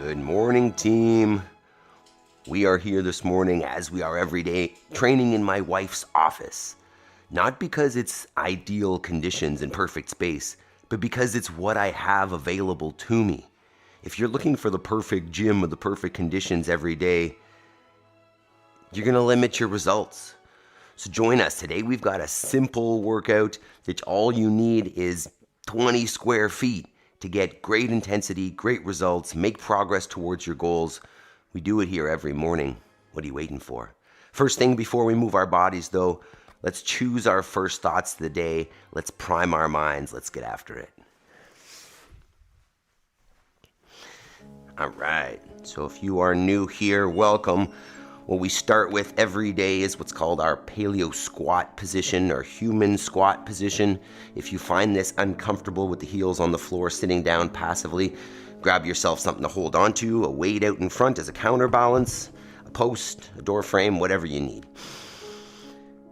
Good morning, team. We are here this morning, as we are every day, training in my wife's office. Not because it's ideal conditions and perfect space, but because it's what I have available to me. If you're looking for the perfect gym with the perfect conditions every day, you're going to limit your results. So join us. Today we've got a simple workout that all you need is 20 square feet to get great intensity, great results, make progress towards your goals. We do it here every morning. What are you waiting for? First thing before we move our bodies though, let's choose our first thoughts of the day. Let's prime our minds. Let's get after it. All right. So if you are new here, welcome. What we start with every day is what's called our paleo squat position or human squat position. If you find this uncomfortable with the heels on the floor, sitting down passively, grab yourself something to hold on to, a weight out in front as a counterbalance, a post, a door frame, whatever you need.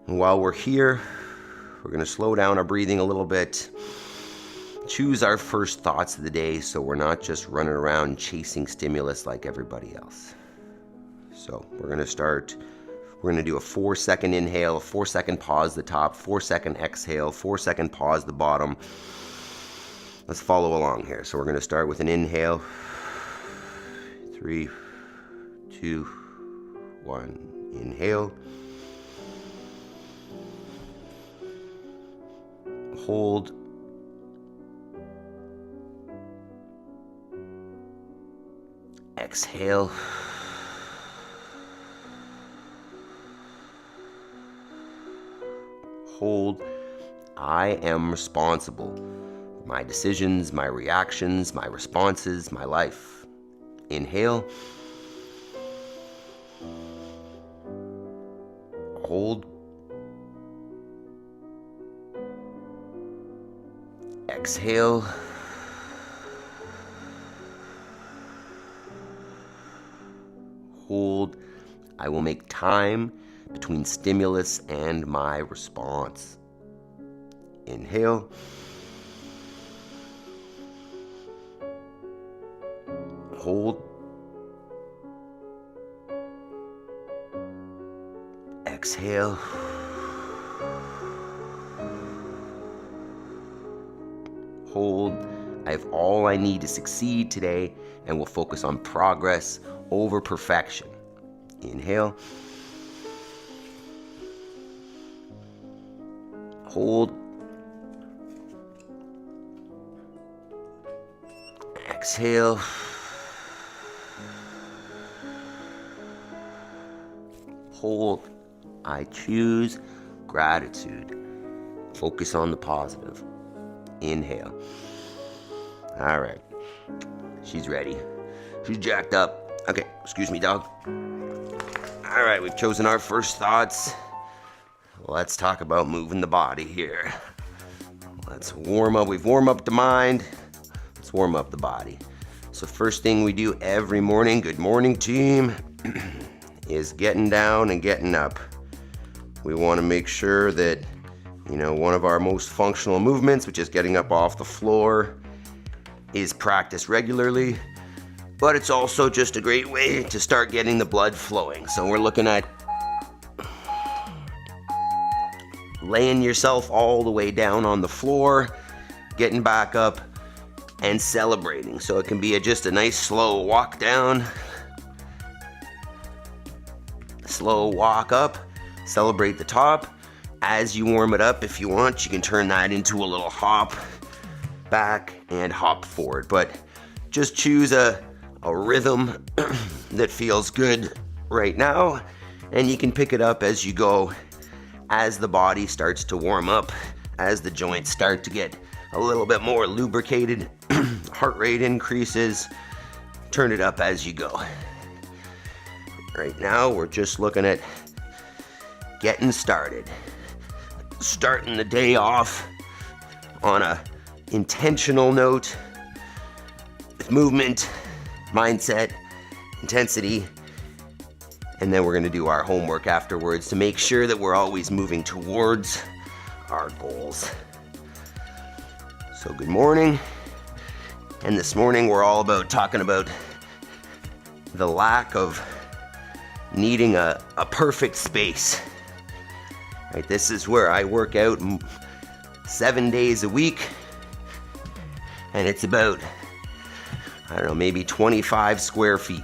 And while we're here, we're going to slow down our breathing a little bit, choose our first thoughts of the day so we're not just running around chasing stimulus like everybody else. So we're going to start, we're going to do a 4-second inhale, a 4-second pause the top, 4-second exhale, 4-second pause the bottom. Let's follow along here. So we're going to start with an inhale. 3, 2, 1. Inhale. Hold. Exhale. Hold. I am responsible. My decisions, my reactions, my responses, my life. Inhale. Hold. Exhale. Hold. I will make time between stimulus and my response. Inhale. Hold. Exhale. Hold. I have all I need to succeed today and will focus on progress over perfection. Inhale. Hold. Exhale. Hold. I choose gratitude. Focus on the positive. Inhale. All right. She's ready. She's jacked up. Okay, excuse me, dog. All right, we've chosen our first thoughts. Let's talk about moving the body here. Let's warm up. We've warmed up the mind. Let's warm up the body. So first thing we do every morning, good morning team, is getting down and getting up. We want to make sure that, one of our most functional movements, which is getting up off the floor, is practiced regularly. But it's also just a great way to start getting the blood flowing. So we're looking at laying yourself all the way down on the floor, getting back up, and celebrating. So it can be just a nice slow walk down, slow walk up, celebrate the top. As you warm it up, if you want, you can turn that into a little hop back and hop forward. But just choose a rhythm that feels good right now, and you can pick it up as you go, as the body starts to warm up, as the joints start to get a little bit more lubricated, heart rate increases, turn it up as you go. Right now, we're just looking at getting started. Starting the day off on a intentional note with movement, mindset, intensity, and then we're going to do our homework afterwards to make sure that we're always moving towards our goals. So good morning. And this morning we're all about talking about the lack of needing a perfect space. Right, this is where I work out 7 days a week, and it's about, I don't know, maybe 25 square feet.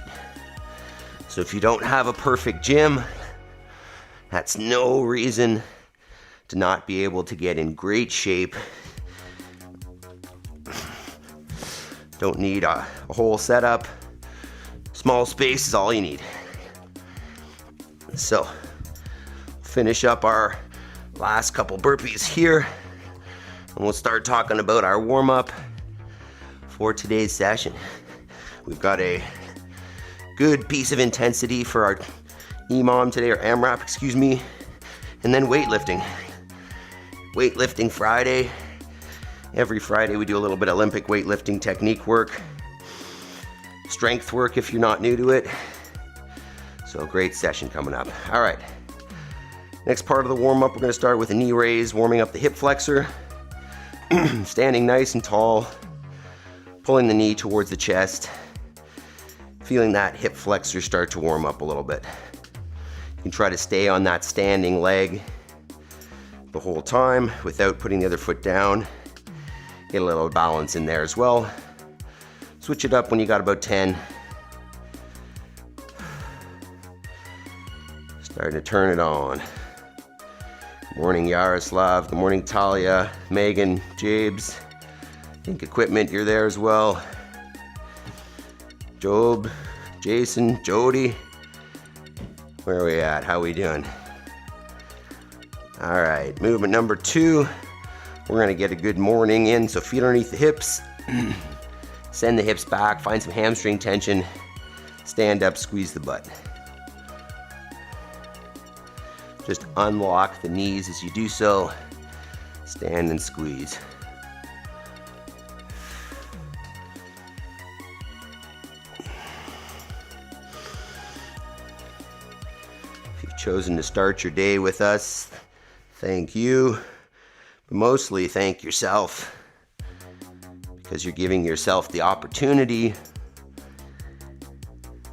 So if you don't have a perfect gym, that's no reason to not be able to get in great shape. Don't need a whole setup. Small space is all you need. So, finish up our last couple burpees here, and we'll start talking about our warm-up for today's session. We've got a good piece of intensity for our EMOM today, or AMRAP, excuse me, and then weightlifting. Weightlifting Friday. Every Friday we do a little bit of Olympic weightlifting technique work, strength work if you're not new to it. So a great session coming up. All right, next part of the warm-up, we're going to start with a knee raise, warming up the hip flexor. Standing nice and tall, pulling the knee towards the chest, feeling that hip flexor start to warm up a little bit. You can try to stay on that standing leg the whole time without putting the other foot down. Get a little balance in there as well. Switch it up when you got about 10. Starting to turn it on. Good morning, Yaroslav. Good morning, Talia, Megan, Jabes. Think Equipment, you're there as well. Job, Jason, Jody. Where are we at? How we doing? All right, movement number 2. We're gonna get a good morning in, so feet underneath the hips. Send the hips back, find some hamstring tension. Stand up, squeeze the butt. Just unlock the knees as you do so. Stand and squeeze. If you've chosen to start your day with us, thank you. But mostly thank yourself, because you're giving yourself the opportunity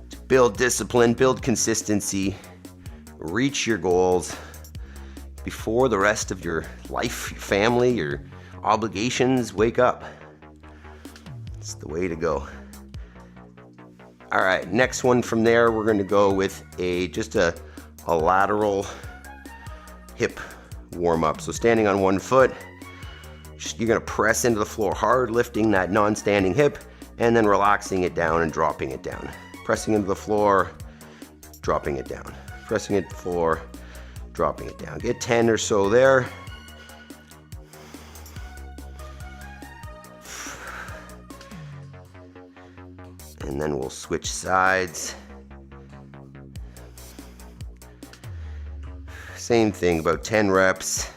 to build discipline, build consistency, reach your goals before the rest of your life, your family, your obligations wake up. It's the way to go. All right, next one from there, we're going to go with just a lateral hip warm up. So standing on one foot, you're going to press into the floor hard, lifting that non-standing hip, and then relaxing it down and dropping it down. Pressing into the floor, dropping it down. Pressing into the floor, dropping it down. Get 10 or so there. And then we'll switch sides. Same thing, about 10 reps.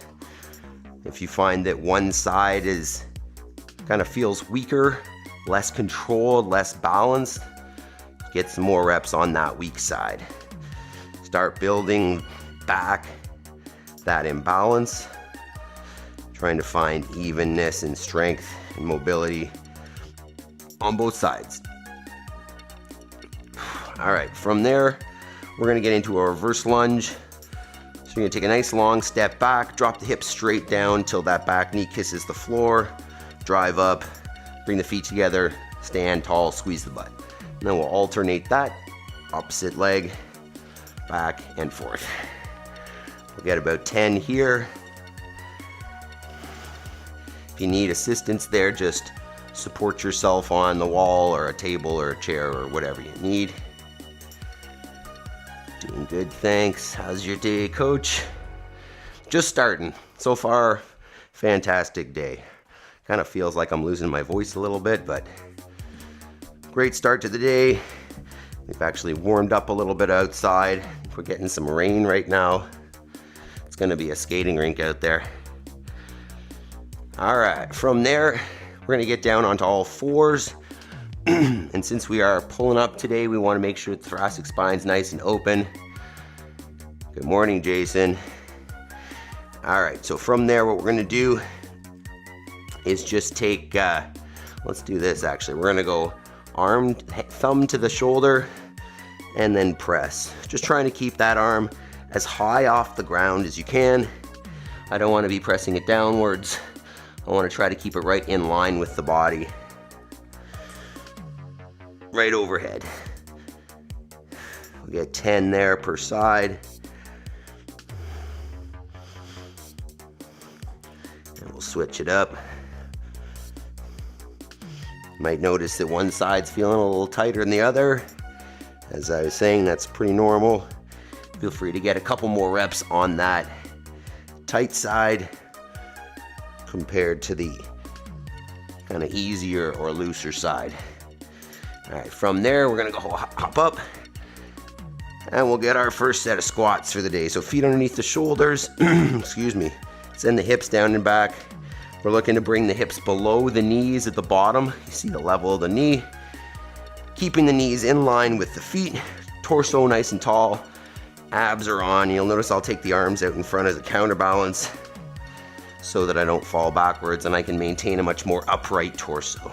If you find that one side kind of feels weaker, less controlled, less balanced, get some more reps on that weak side. Start building back that imbalance, trying to find evenness and strength and mobility on both sides. All right, from there, we're gonna get into a reverse lunge. So you're gonna take a nice long step back, drop the hips straight down till that back knee kisses the floor, drive up, bring the feet together, stand tall, squeeze the butt. And then we'll alternate that, opposite leg, back and forth. We'll get about 10 here. If you need assistance there, just support yourself on the wall or a table or a chair or whatever you need. Doing good, thanks. How's your day, coach? Just starting. So far, fantastic day. Kind of feels like I'm losing my voice a little bit, but great start to the day. We've actually warmed up a little bit outside. We're getting some rain right now. It's gonna be a skating rink out there. All right, from there, we're gonna get down onto all fours. And since we are pulling up today, we wanna make sure the thoracic spine's nice and open. Good morning, Jason. All right, so from there, what we're gonna do is just take, let's do this actually. We're gonna go thumb to the shoulder, and then press. Just trying to keep that arm as high off the ground as you can. I don't want to be pressing it downwards. I want to try to keep it right in line with the body. Right overhead. We'll get 10 there per side. And we'll switch it up. You might notice that one side's feeling a little tighter than the other. As I was saying, that's pretty normal. Feel free to get a couple more reps on that tight side compared to the kind of easier or looser side. All right, from there, we're gonna go hop up and we'll get our first set of squats for the day. So feet underneath the shoulders, excuse me, send the hips down and back. We're looking to bring the hips below the knees at the bottom. You see the level of the knee. Keeping the knees in line with the feet, torso nice and tall, abs are on. You'll notice I'll take the arms out in front as a counterbalance so that I don't fall backwards and I can maintain a much more upright torso.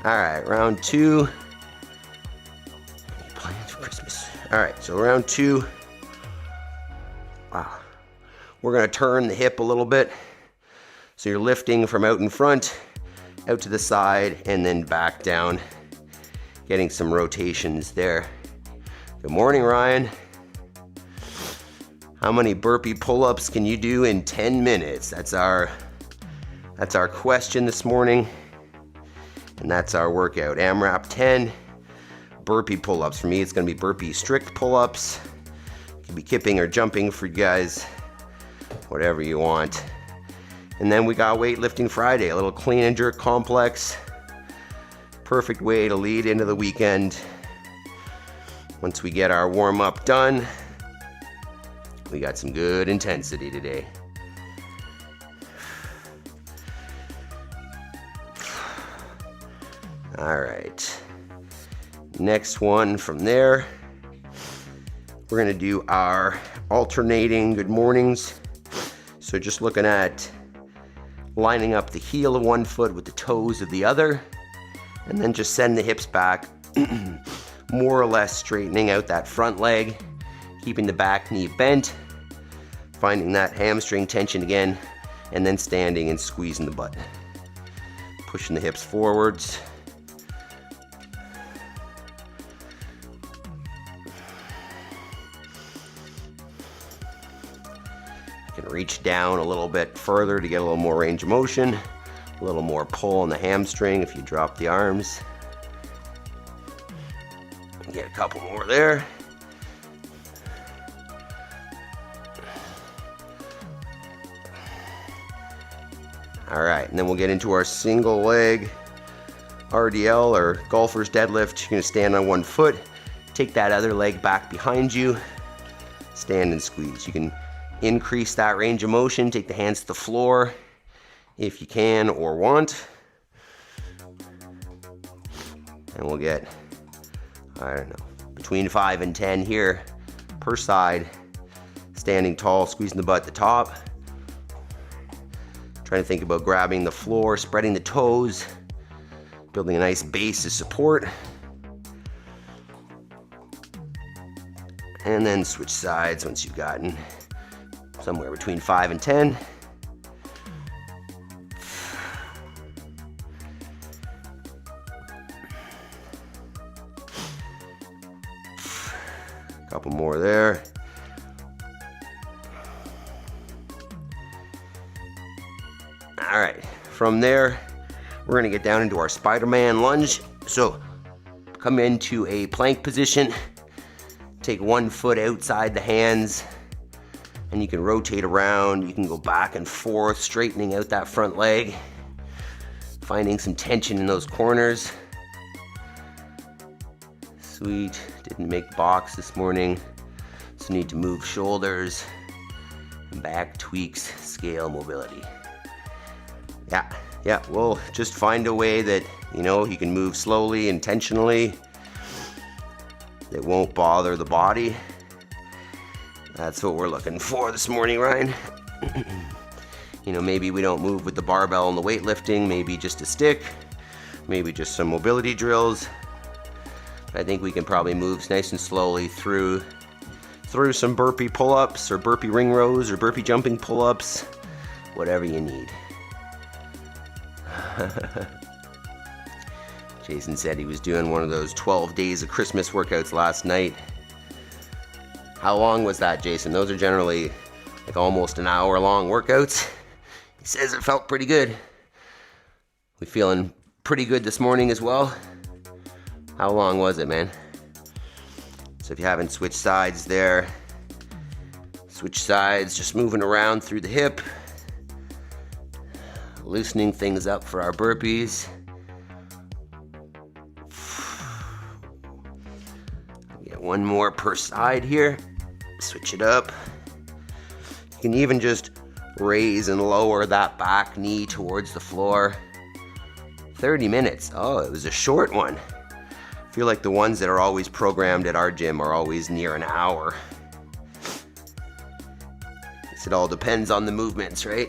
All right, round 2. Any plans for Christmas? All right, so round 2. Wow. We're gonna turn the hip a little bit. So you're lifting from out in front, out to the side, and then back down. Getting some rotations there. Good morning, Ryan. How many burpee pull-ups can you do in 10 minutes? That's our question this morning. And that's our workout. AMRAP 10, burpee pull-ups. For me, it's gonna be burpee strict pull-ups. It can be kipping or jumping for you guys, whatever you want. And then we got Weightlifting Friday, a little clean and jerk complex. Perfect way to lead into the weekend. Once we get our warm-up done, we got some good intensity today. All right, next one from there, we're gonna do our alternating good mornings. So just looking at lining up the heel of one foot with the toes of the other, and then just send the hips back, more or less straightening out that front leg, keeping the back knee bent, finding that hamstring tension again, and then standing and squeezing the butt. Pushing the hips forwards. You can reach down a little bit further to get a little more range of motion, a little more pull on the hamstring if you drop the arms. Get a couple more there. All right, and then we'll get into our single leg RDL or golfer's deadlift. You're gonna stand on one foot, take that other leg back behind you, stand and squeeze. You can increase that range of motion, take the hands to the floor if you can or want. And we'll get, I don't know, between 5 and 10 here per side. Standing tall, squeezing the butt at the top. Trying to think about grabbing the floor, spreading the toes, building a nice base of support. And then switch sides once you've gotten somewhere between 5 and 10. Couple more there. All right, from there, we're gonna get down into our Spider-Man lunge. So come into a plank position, take one foot outside the hands, and you can rotate around. You can go back and forth, straightening out that front leg, finding some tension in those corners. Sweet, didn't make box this morning, so need to move shoulders, back tweaks, scale mobility. Yeah, we'll just find a way that, you know, you can move slowly, intentionally, that won't bother the body. That's what we're looking for this morning, Ryan. You know, maybe we don't move with the barbell and the weightlifting, maybe just a stick, maybe just some mobility drills. I think we can probably move nice and slowly through some burpee pull-ups or burpee ring rows or burpee jumping pull-ups, whatever you need. Jason said he was doing one of those 12 days of Christmas workouts last night. How long was that, Jason? Those are generally like almost an hour long workouts. He says it felt pretty good. We feeling pretty good this morning as well. How long was it, man? So if you haven't switched sides there, switch sides, just moving around through the hip, loosening things up for our burpees. Get one more per side here. Switch it up. You can even just raise and lower that back knee towards the floor. 30 minutes. Oh, it was a short one. I feel like the ones that are always programmed at our gym are always near an hour. Guess it all depends on the movements, right?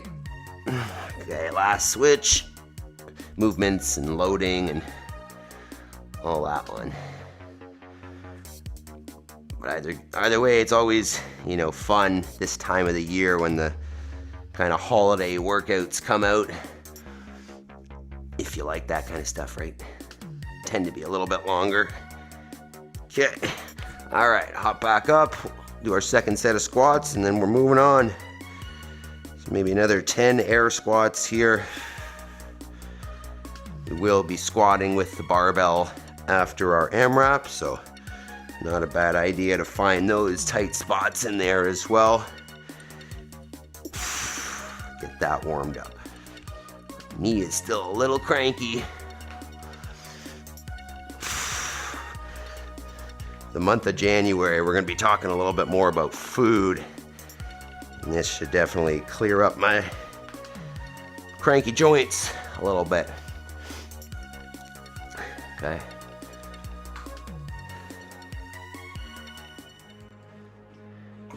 Okay, last switch. Movements and loading and all that one. But either way, it's always, fun this time of the year when the kind of holiday workouts come out. If you like that kind of stuff, right? Tend to be a little bit longer. Okay. All right, hop back up. Do our second set of squats, and then we're moving on. So maybe another 10 air squats here. We will be squatting with the barbell after our AMRAP, so not a bad idea to find those tight spots in there as well. Get that warmed up. Knee is still a little cranky. The month of January, we're going to be talking a little bit more about food. And this should definitely clear up my cranky joints a little bit. Okay.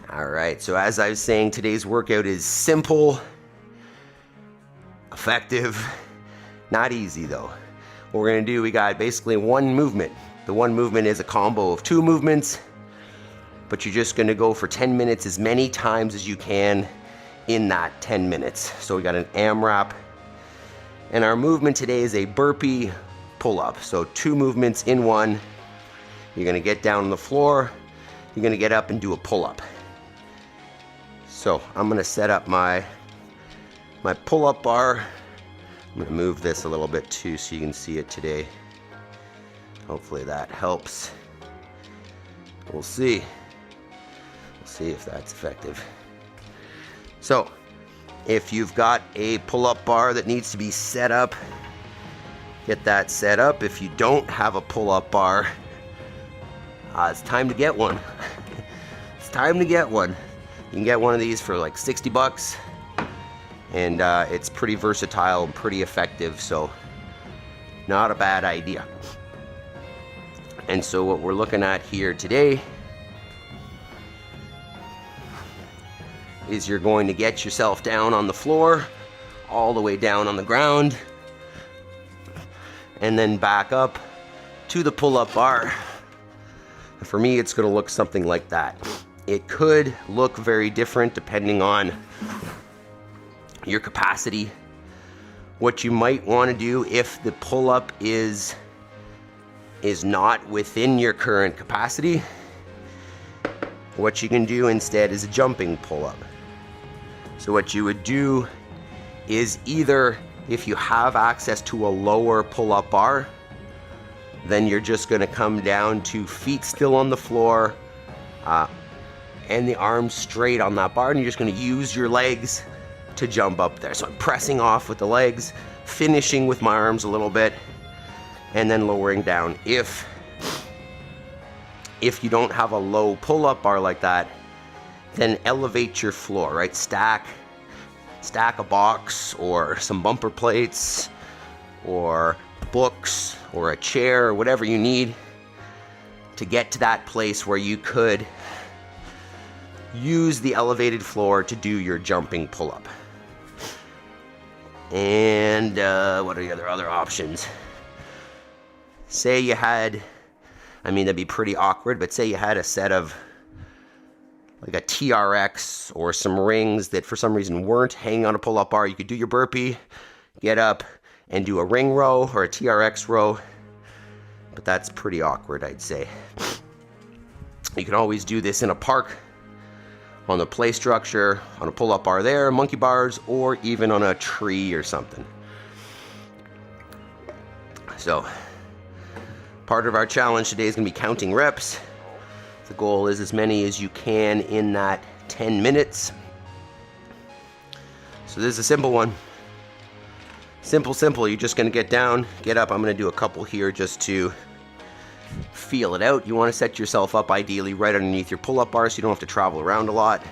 All right, so as I was saying, today's workout is simple, effective, not easy though. What we're gonna do, we got basically one movement. The one movement is a combo of two movements, but you're just gonna go for 10 minutes as many times as you can in that 10 minutes. So we got an AMRAP, and our movement today is a burpee pull-up. So two movements in one. You're gonna get down on the floor, you're gonna get up and do a pull-up. So I'm gonna set up my pull-up bar. I'm gonna move this a little bit too so you can see it today. Hopefully that helps. We'll see. We'll see if that's effective. So if you've got a pull-up bar that needs to be set up, get that set up. If you don't have a pull-up bar, it's time to get one. It's time to get one. You can get one of these for like 60 bucks. And it's pretty versatile and pretty effective, so not a bad idea. And so what we're looking at here today is you're going to get yourself down on the floor, all the way down on the ground, and then back up to the pull-up bar. For me, it's going to look something like that. It could look very different depending on your capacity. What you might want to do if the pull-up is not within your current capacity, what you can do instead is a jumping pull-up. So what you would do is either, if you have access to a lower pull-up bar, then you're just going to come down to feet still on the floor and the arms straight on that bar, and you're just going to use your legs to jump up there. So I'm pressing off with the legs, finishing with my arms a little bit, and then lowering down. If you don't have a low pull-up bar like that, then elevate your floor, right? Stack a box or some bumper plates or books or a chair or whatever you need to get to that place where you could use the elevated floor to do your jumping pull-up. And what are the other options? Say you had I mean, that'd be pretty awkward, but say you had a set of like a TRX or some rings that for some reason weren't hanging on a pull-up bar. You could do your burpee, get up, and do a ring row or a TRX row, but that's pretty awkward, I'd say. You can always do this in a park, on the play structure, on a pull-up bar there, monkey bars, or even on a tree or something. So, part of our challenge today is going to be counting reps. The goal is as many as you can in that 10 minutes. So this is a simple one. Simple. You're just going to get down, get up. I'm going to do a couple here just to feel it out. You want to set yourself up ideally right underneath your pull-up bar so you don't have to travel around a lot.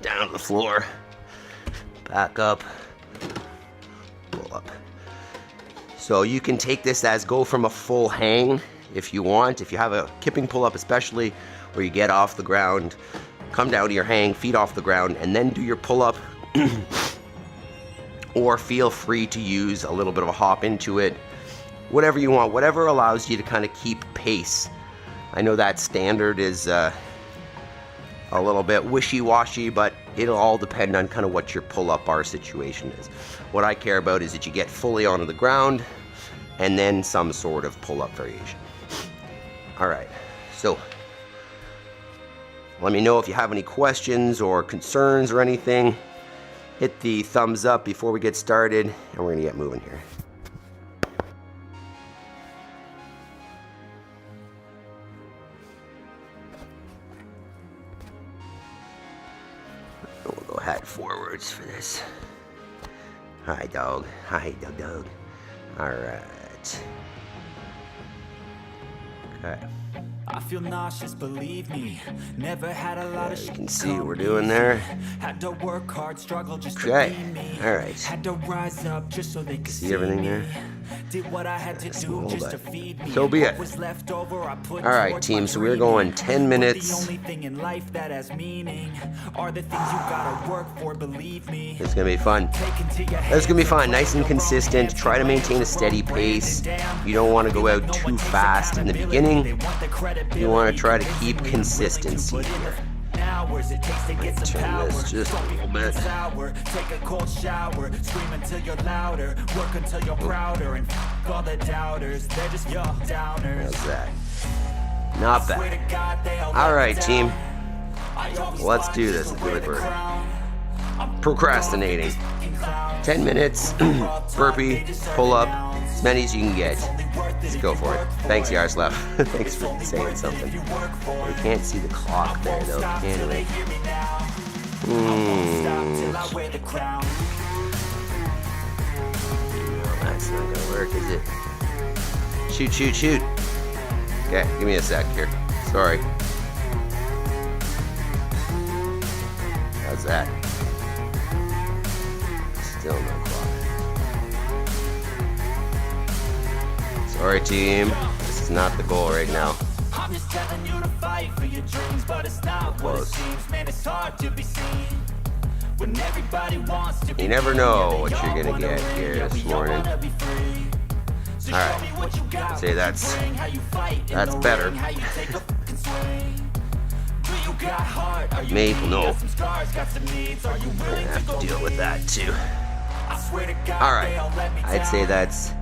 Down to the floor, back up, pull up. So you can take this as go from a full hang if you want. If you have a kipping pull-up especially, where you get off the ground, come down to your hang, feet off the ground, and then do your pull-up. Or feel free to use a little bit of a hop into it. Whatever you want, whatever allows you to kind of keep pace. I know that standard is a little bit wishy-washy, but it'll all depend on kind of what your pull-up bar situation is. What I care about is that you get fully onto the ground and then some sort of pull-up variation. All right, so let me know if you have any questions or concerns or anything. Hit the thumbs up before we get started, and we're gonna get moving here. We'll go head forwards for this. Hi, dog. Hi, dog. All right. Okay. I feel nauseous, believe me. Never had a lot of you can see what we're doing there. Had to work hard, struggle just okay. to be me. All right. Had to rise up just so they could see everything me. there. Did what I had to do just to feed me. So be it. All right, team. So we're going 10 minutes. The only thing in life that has meaning are the things you gotta work for, believe me. It's gonna be fun. It's gonna be fun. Nice and consistent. Try to maintain a steady pace. You don't want to go out too fast in the beginning. You want to try to keep consistency here. Turn this just a little bit. Take a cold shower, scream until you're louder, work until you're prouder, and all the doubters, they're just your downers. How's that? Not bad. All right, team. Let's do this. Let's do it. We're procrastinating. 10 minutes, burpee, pull up, as many as you can get. Let's go for it. Thanks, Yaroslav. Thanks for saying something. We can't see the clock there, though, can we? That's not gonna work, is it? Shoot. Okay, give me a sec here. Sorry. How's that? Still no clock. Sorry, team. This is not the goal right now. I'm just telling you to fight for your dreams, but it's not what it seems. Man, it's hard to be seen when everybody wants to be. You never know what you're gonna get here this morning. All right, say that's better. Maple, no. I'm gonna have to deal with that too. All right, I'd say that's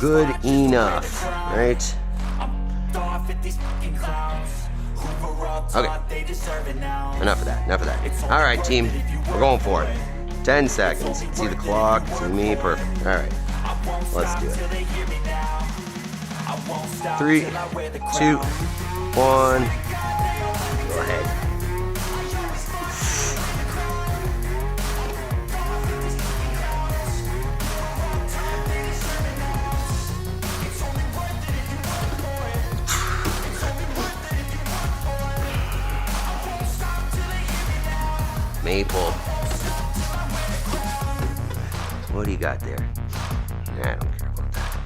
good enough, right? Okay, enough of that. All right, team, we're going for it. 10 seconds. See the clock, see me, perfect. All right, let's do it. 3, 2, 1, go ahead. Maple. What do you got there? Nah, I don't care about that.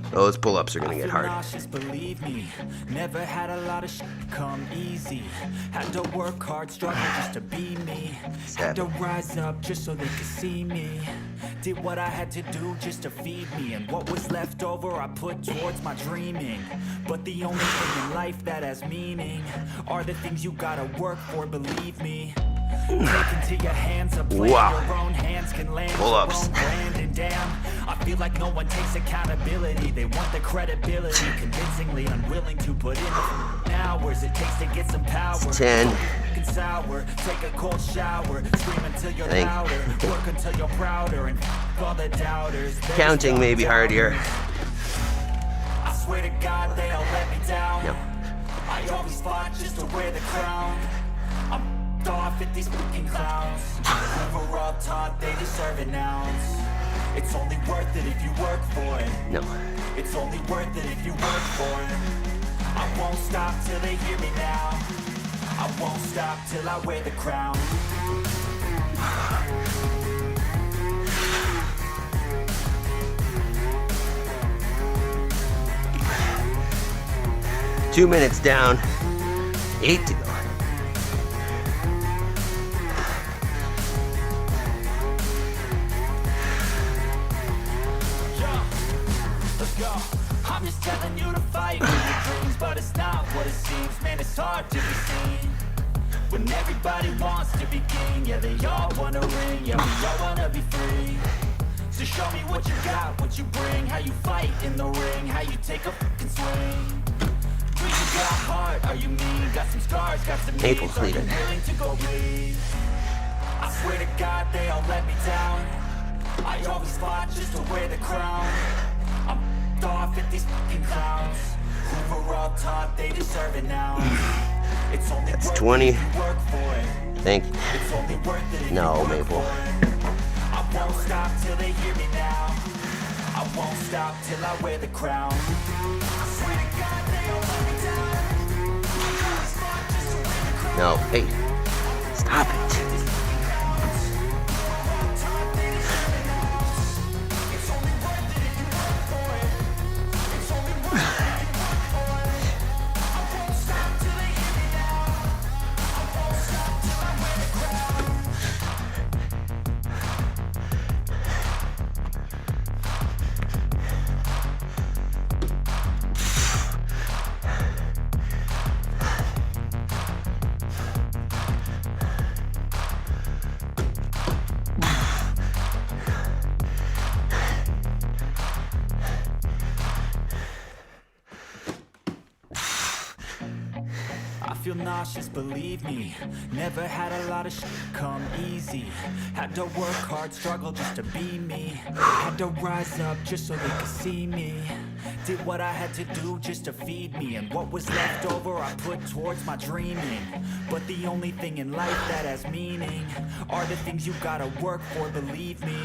Those pull-ups are gonna get hard. Nauseous, believe me. Never had a lot of shit come easy. Had to work hard, struggle just to be me. Had to rise up just so they could see me. Did what I had to do just to feed me, and what was left over I put towards my dreaming. But the only thing in life that has meaning are the things you gotta work for, believe me. Take into your hands a plan, your own hands can land Pull-ups. your own brand, and damn, I feel like no one takes accountability. They want the credibility, convincingly unwilling to put in the hours it takes to get some power. 10. Sour, take a cold shower, scream until you're louder, work until you're prouder, and all the doubters. Counting may be hard here. I swear to God they all let me down. Yep. I always fought just to wear the crown. I'm off at these fucking clowns. We were all taught they deserve an ounce. It's only worth it if you work for it. No. It's only worth it if you work for it. I won't stop till they hear me now. I won't stop till I wear the crown. Two minutes down. 8 to go. I'm just telling you to fight for your dreams, but it's not what it seems. Man, it's hard to be seen when everybody wants to be king. Yeah, they all wanna ring. Yeah, we all wanna be free. So show me what you got, what you bring, how you fight in the ring, how you take a fucking swing. Do you got heart? Are you mean? Got some scars, got some needs. Are you willing to go bleed? I swear to God they all let me down. I always fought just to wear the crown. I'm off at these fucking clowns. We were all taught they deserve it now. It's only That's worth 20. it if you work for it. Thank you. It's only worth it if No, you work Maple. for it. I won't stop till they hear me now. I won't stop till I wear the crown. I swear to God they all let me down. I always fought just to wear the crown. No. Hey. Stop it. Feel nauseous, believe me. Never had a lot of shit come easy. Had to work hard, struggle just to be me. Had to rise up just so they could see me. Did what I had to do just to feed me, and what was left over I put towards my dreaming. But the only thing in life that has meaning are the things you gotta work for, believe me.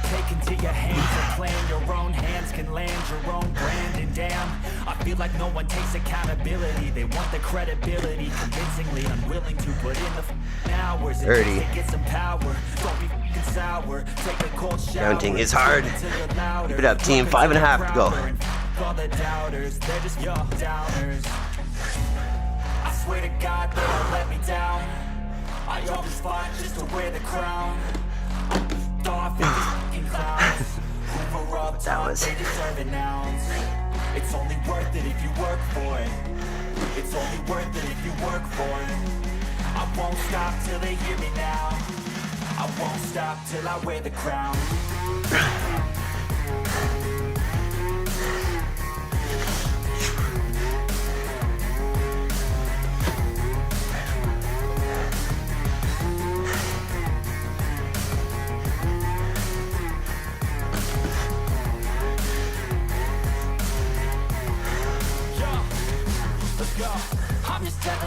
Take into your hands a plan, your own hands can land your own brand, and damn, I feel like no one takes accountability. They want the credibility, convincingly unwilling to put in the hours it 30. takes to get some power. Don't be f***ing sour, take a cold shower. Counting is hard. Keep it up, team. 5.5 to go. All the doubters, they're just your downers. I swear to God they don't let me down. I always fought just to wear the crown. Off at these fucking clowns. Who were all taught they deserve an ounce. It's only worth it if you work for it. It's only worth it if you work for it. I won't stop till they hear me now. I won't stop till I wear the crown.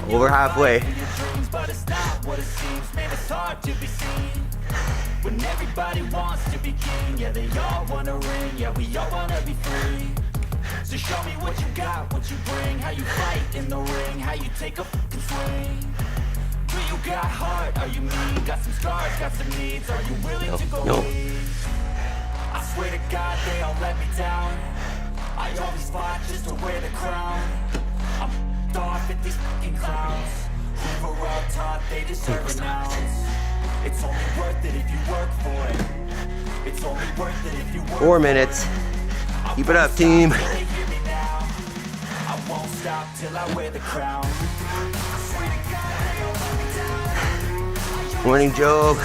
Over halfway. But it's not what it seems. Man, it's hard to be seen when everybody wants to be king. Yeah, they all wanna ring. Yeah, we all wanna be free. So show me what you got, what you bring, how you fight in the ring, how you take a fucking swing. Do you got heart? Are you mean? Got some scars, got some needs. Are you willing to go lead? I swear to God they all let me down. I always fought just to wear the crown. I'm off at these fucking clowns who were all taught they deserve renounce. It's only worth it if you work for it. It's only worth it if you work 4 minutes. Keep it up, team. I won't stop till I wear the crown. Morning, Job.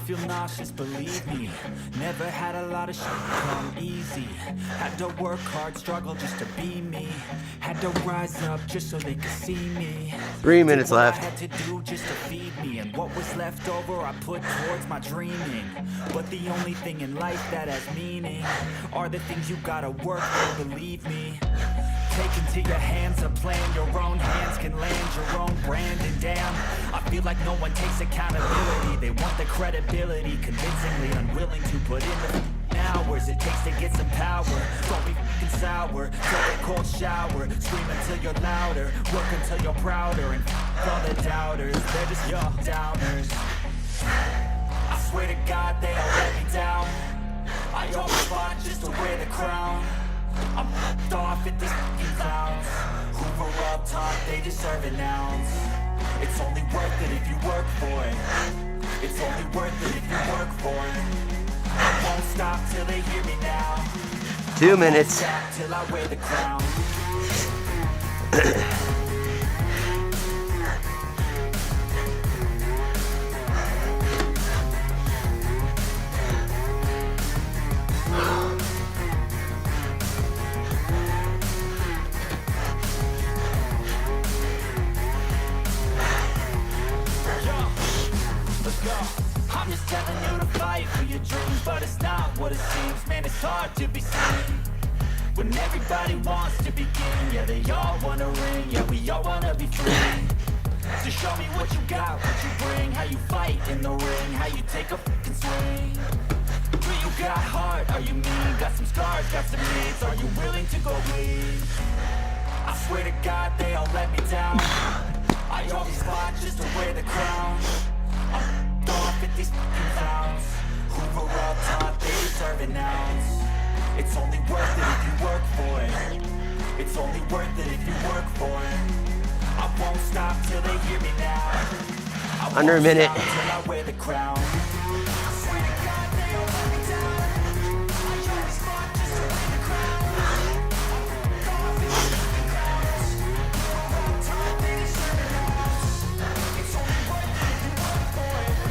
Feel nauseous, believe me. Never had a lot of shit come easy. Had to work hard, struggle just to be me. Had to rise up just so they could see me. 3 minutes left. I had to do just to feed me, and what was left over I put towards my dreaming. But the only thing in life that has meaning are the things you gotta work for, believe me. Take into your hands a plan, your own hands can land your own brand, and damn, I feel like no one takes accountability. They want the credibility, convincingly unwilling to put in the hours it takes to get some power. Don't be f***ing sour, take a cold shower, scream until you're louder, work until you're prouder, and all the doubters, they're just your downers. I swear to God they all let me down. I always fought just to wear the crown. I'm f***ed off at these f***ing clowns who were all taught they deserve renounce. It's only worth it if you work for it. It's only worth it if you work for it. I won't stop till they hear me now. 2 minutes. Stop till I wear the crown. 'Cause I'm just telling you to fight for your dreams, but it's not what it seems. Man, it's hard to be seen when everybody wants to begin. Yeah, they all wanna ring, yeah, we all wanna be free. So show me what you got, what you bring, how you fight in the ring, how you take a fucking swing. Do you got heart, are you mean? Got some scars, got some needs, are you willing to go bleed? I swear to God they all let me down. I always fought just to wear the crown. I'm off at these fucking clowns who were all taught they deserve renounce. It's only worth it if you work for it. It's only worth it if you work for it. I won't stop till they hear me now. Under a minute. Till I wear the crown. I swear to God they all let me down. I always fought just to wear the crown. I'm off at these fucking clowns who were all taught they deserve renounce. It's only worth it if you work for it.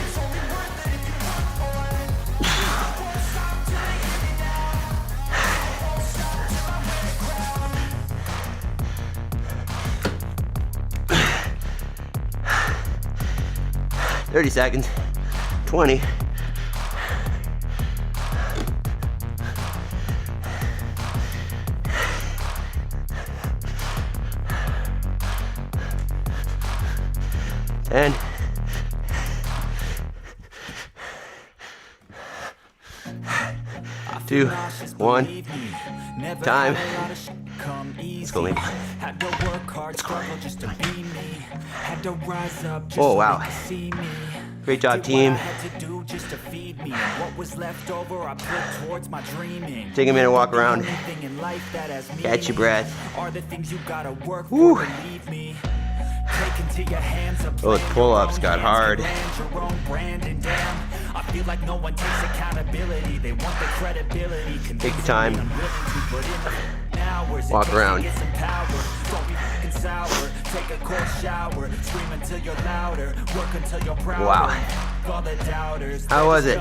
It's only worth it if you work for it. I won't stop till they hear me now. I won't stop till I wear the crown. 30 seconds. 20. And 2, 1. Time. Let's go, maybe. Had to work hard, struggle just to be me. Had to rise up just Oh, so wow. they could see me. Great job, Did what team. I had to do just to feed me. And what was left over, I put towards my dreaming. Take a minute, walk around. The only thing in life that has Catch your meaning breath. are the things you gotta work Woo. for, believe me. Take into your hands a Those plan, pull-ups your got own hard. hands can land your own brand, and damn, I feel like no one takes accountability. They want the credibility. Take your time. Walk Walk around. Get some power. Don't be fucking sour. Take a cold shower. Scream until you're louder. Work until you're prouder. Wow. all the doubters. How was it?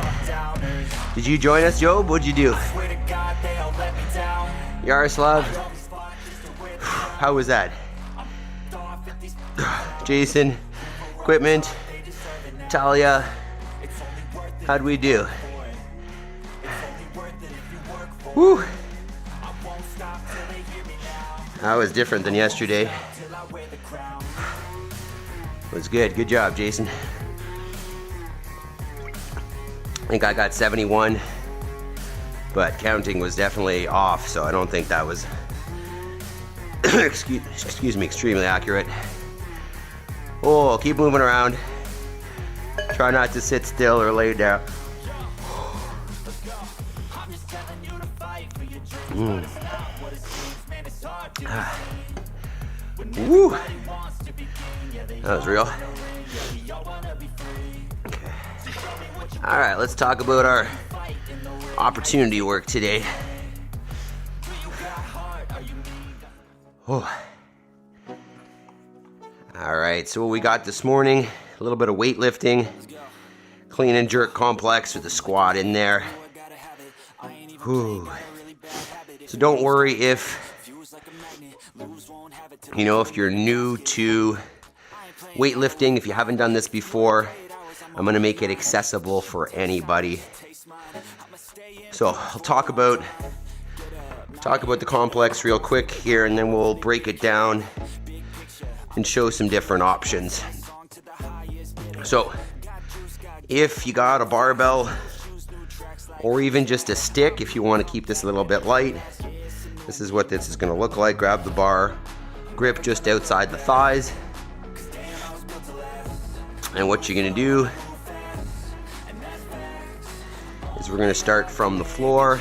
Did you join us, Job? What'd you do? Swear to God, they all let me down. Yaroslav? How was that? Jason? Equipment? Talia? How'd we do? Whew. That was different than yesterday. It was good. Good job, Jason. I think I got 71, but counting was definitely off, so I don't think that was excuse me, extremely accurate. Oh, keep moving around. Try not to sit still or lay down. Woo! That was real. Okay. All right, let's talk about our opportunity work today. Oh. All right, so what we got this morning, a little bit of weightlifting, clean and jerk complex with the squat in there. Whew. So don't worry if you're new to weightlifting, if you haven't done this before, I'm going to make it accessible for anybody. So I'll talk about the complex real quick here, and then we'll break it down and show some different options. So if you got a barbell or even just a stick, if you want to keep this a little bit light, this is what this is going to look like. Grab the bar, grip just outside the thighs, and what you're going to do is we're going to start from the floor.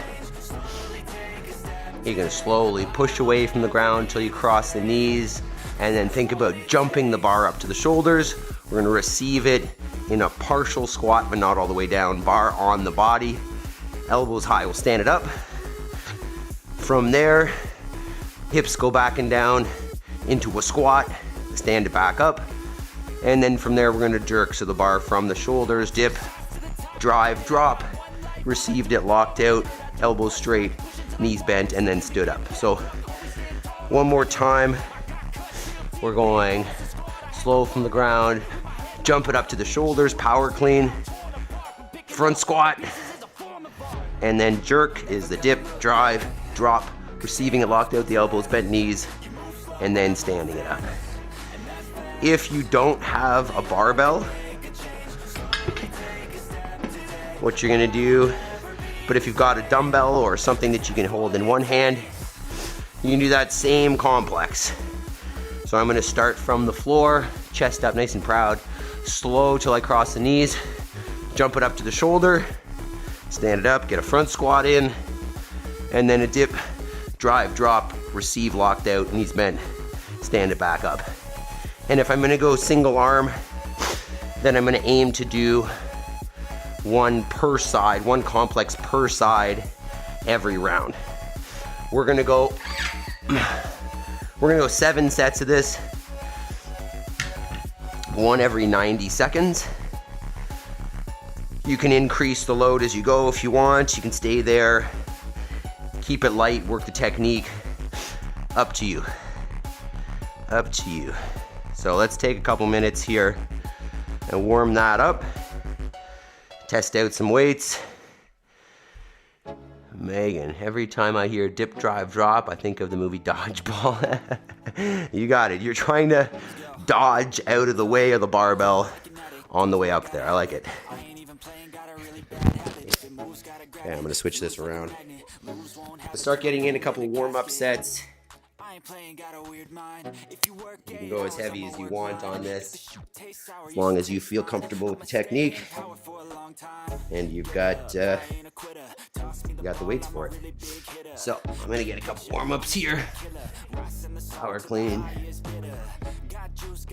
You're going to slowly push away from the ground until you cross the knees, and then think about jumping the bar up to the shoulders. We're going to receive it in a partial squat, but not all the way down. Bar on the body, elbows high. We'll stand it up. From there, hips go back and down into a squat, stand it back up, and then from there we're going to jerk. So the bar from the shoulders, dip, drive, drop, received it locked out, elbows straight, knees bent, and then stood up. So one more time, we're going slow from the ground, jump it up to the shoulders, power clean, front squat, and then jerk is the dip, drive, drop, receiving it locked out, the elbows, bent knees, and then standing it up. If you don't have a barbell, what you're gonna do, but if you've got a dumbbell or something that you can hold in one hand, you can do that same complex. So I'm gonna start from the floor, chest up nice and proud, slow till I cross the knees, jump it up to the shoulder, stand it up, get a front squat in, and then a dip, drive, drop, receive locked out, knees bent, stand it back up. And if I'm gonna go single arm, then I'm gonna aim to do one per side, one complex per side every round. We're gonna go 7 sets of this, one every 90 seconds. You can increase the load as you go if you want. You can stay there, keep it light, work the technique. Up to you. Up to you. So let's take a couple minutes here and warm that up. Test out some weights. Megan, every time I hear dip, drive, drop, I think of the movie Dodgeball. You got it. You're trying to dodge out of the way of the barbell on the way up there. I like it. Okay, I'm gonna switch this around. Let's start getting in a couple of warm-up sets. You can go as heavy as you want on this, as long as you feel comfortable with the technique and you've got the weights for it. So I'm gonna get a couple warm-ups here. Power clean,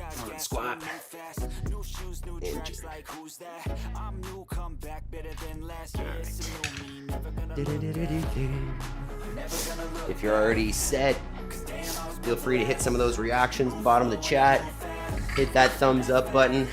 front squat, and jerk. If you're already set, feel free to hit some of those reactions at the bottom of the chat. Hit that thumbs up button.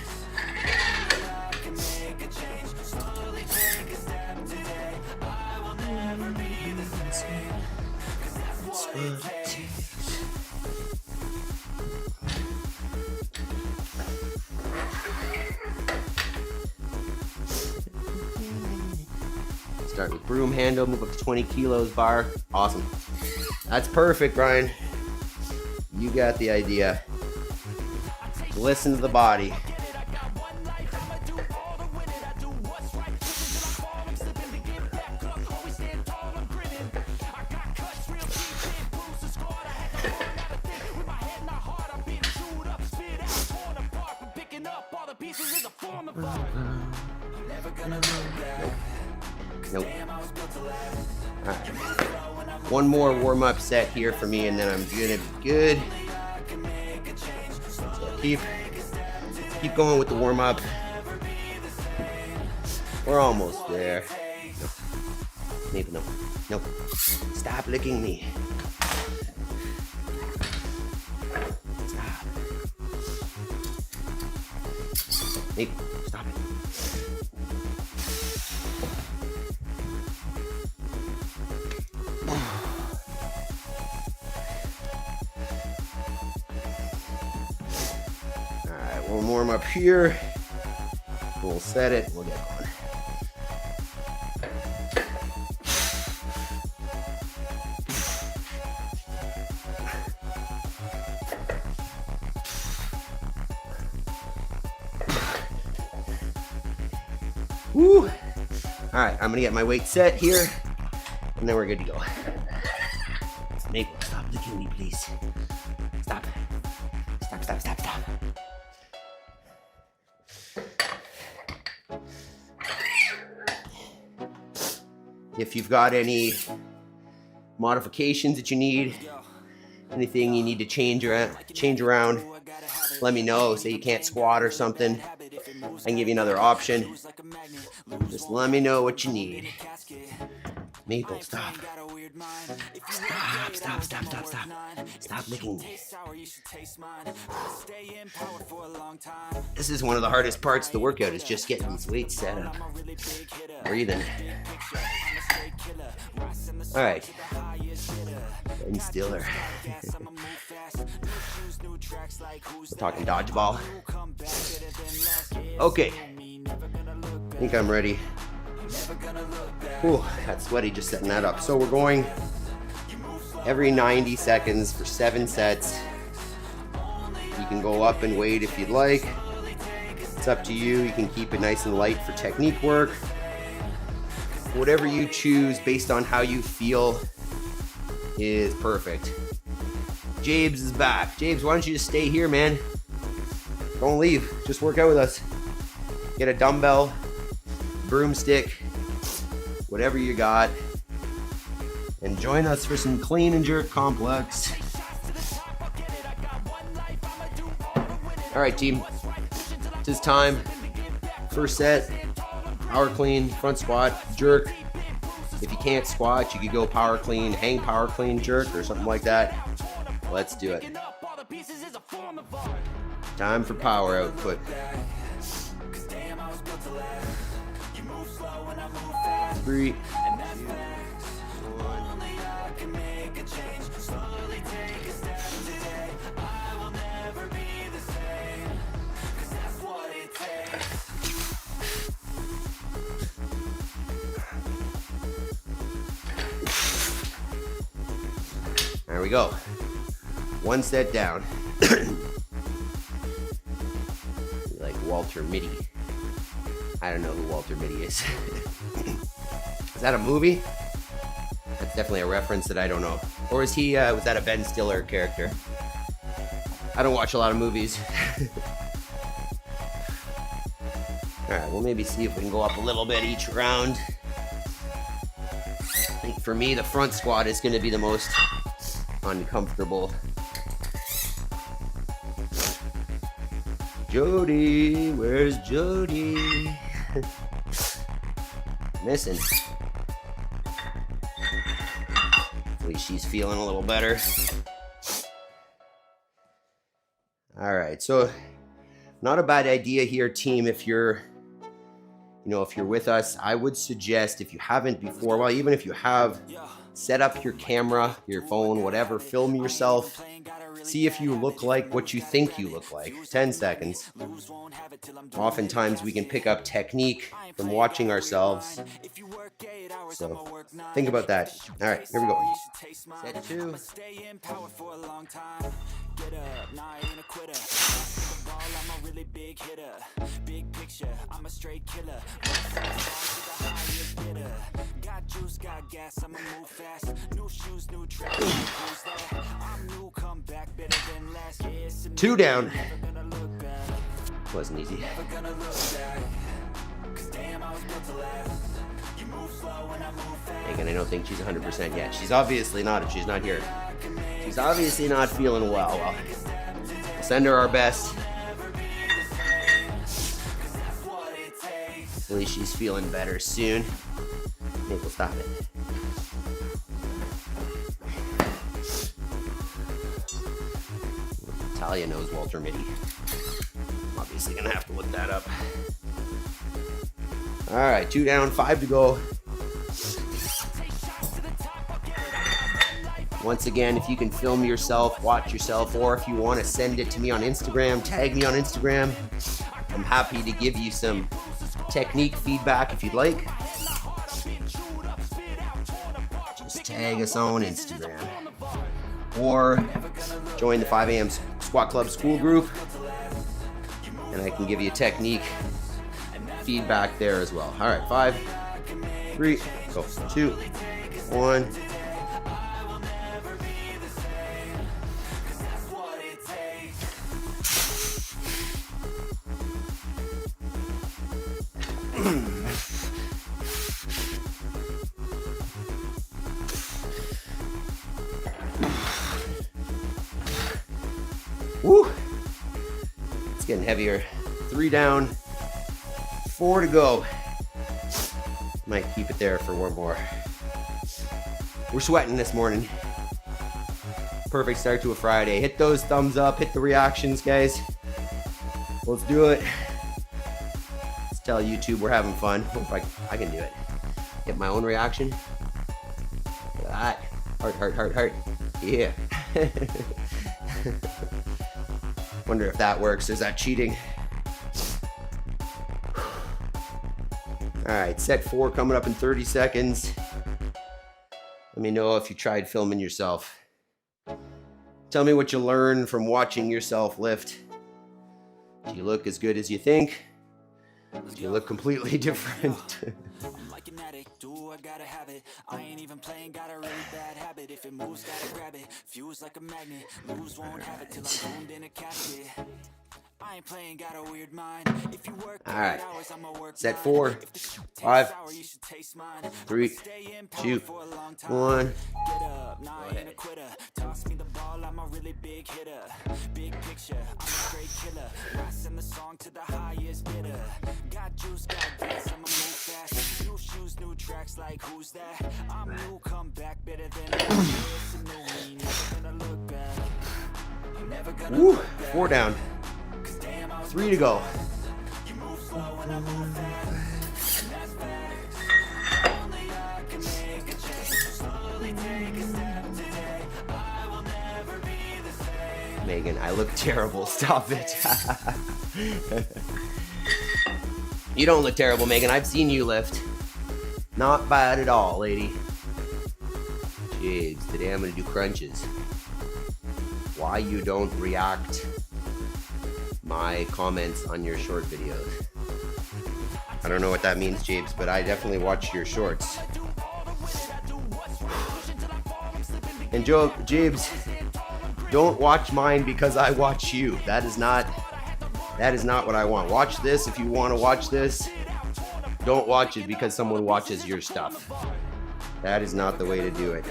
Start with broom handle, move up to 20 kilos bar. Awesome. That's perfect, Brian. You got the idea. Listen to the body. Nope. All right. One more warm-up set here for me, and then I'm gonna be good. So keep going with the warm-up. We're almost there. Nope. Maybe no. Nope. Stop licking me. Stop. Maybe. Stop it. Alright, we'll warm up here. We'll set it. We'll get going. Woo! Alright, I'm gonna get my weight set here, and then we're good to go. Maple, stop licking me, please. Stop. Stop, stop, stop, stop. If you've got any modifications that you need, anything you need to change around, let me know. Say you can't squat or something, I can give you another option. Just let me know what you need. Maple, stop. Stop, stop, stop, stop, stop. Stop licking me. This is one of the hardest parts of the workout, is just getting these weights set up. Breathing. All right. And stiller. We're talking dodgeball. Okay. I think I'm ready. Ooh, that's sweaty just setting that up. So we're going every 90 seconds for 7 sets. You can go up and weight if you'd like. It's up to you. You can keep it nice and light for technique work. Whatever you choose based on how you feel is perfect. Jabes is back. Jabes, why don't you just stay here, man? Don't leave. Just work out with us. Get a dumbbell, broomstick, whatever you got, and join us for some clean and jerk complex. All right, team. It is time. First set, power clean, front squat, jerk. If you can't squat, you could go power clean, hang power clean, jerk, or something like that. Let's do it. Time for power output. 3, 2, 1. There we go. One set down. Like Walter Mitty. I don't know who Walter Mitty is. Is that a movie? That's definitely a reference that I don't know. Or is he, was that a Ben Stiller character? I don't watch a lot of movies. Alright, we'll maybe see if we can go up a little bit each round. I think for me, the front squat is going to be the most uncomfortable. Jody, where's Jody? Missing. At least she's feeling a little better. All right, so not a bad idea here, team. If you're, if you're with us, I would suggest, if you haven't before, well, even if you have, set up your camera, your phone, whatever, film yourself. See if you look like what you think you look like. 10 seconds. Oftentimes we can pick up technique from watching ourselves. So think about that. All right, here we go. Set 2. Get up, nah, I ain't a quitter. Pass the ball, I'm a really big hitter. Big picture, I'm a straight killer. Got juice, got gas, I'ma move fast. New shoes, new tracks, I'm new, come back better than last. 2 down. Wasn't easy. Never gonna look back. 'Cause damn, I was built to last. You move slow and I move fast. Megan, I don't think she's 100% yet. She's obviously not if she's not here. She's obviously not feeling well. Well, we'll send her our best. At least she's feeling better soon. Maybe we'll stop it. Talia knows Walter Mitty. Obviously gonna have to look that up. All right, 2 down, 5 to go. Once again, if you can film yourself, watch yourself, or if you want to send it to me on Instagram, tag me on Instagram. I'm happy to give you some technique feedback if you'd like. Just tag us on Instagram. Or join the 5 a.m. Squat Club school group, and I can give you technique feedback there as well. All right, 5, 3, go, 2, 1. Woo! It's getting heavier. 3 down, 4 to go. Might keep it there for one more. We're sweating this morning. Perfect start to a Friday. Hit those thumbs up, hit the reactions, guys. Let's do it. Let's tell YouTube we're having fun. Hope I can do it. Get my own reaction. Look at that. Heart, heart, heart, heart. Yeah. Wonder if that works. Is that cheating? All right, set 4 coming up in 30 seconds. Let me know if you tried filming yourself. Tell me what you learned from watching yourself lift. Do you look as good as you think? Do you look completely different? I'm like an addict, do I gotta have it. I ain't even playing, got a really bad habit. If it moves, gotta grab it. Fuse like a magnet, lose won't have it till I'm owned in a casket. I ain't playing, got a weird mind. If you work All right. hours, I'ma work Set 4, 5, 3, 2, 1. Get up, nah, I ain't a quitter. Toss me the ball, I'm a really big hitter. Big picture, I'm a straight killer. Passing the song to the highest bidder. Got juice, got gas, I'ma move fast. New shoes, new tracks, like who's that? I'm new, come back better than this. A new me, never gonna look back. I'm never gonna Woo, look back. 4 down, 3 to go. You move slow and I move fast. That's facts. Only I can make a change. Slowly take a step today. I will never be the same. Megan, I look terrible. Stop it. You don't look terrible, Megan. I've seen you lift. Not bad at all, lady. Jeez, today I'm gonna do crunches. Why you don't react my comments on your short videos? I don't know what that means, Jabes, but I definitely watch your shorts. And Jabes, don't watch mine because I watch you. That is not what I want. Watch this if you want to watch this. Don't watch it because someone watches your stuff. That is not the way to do it.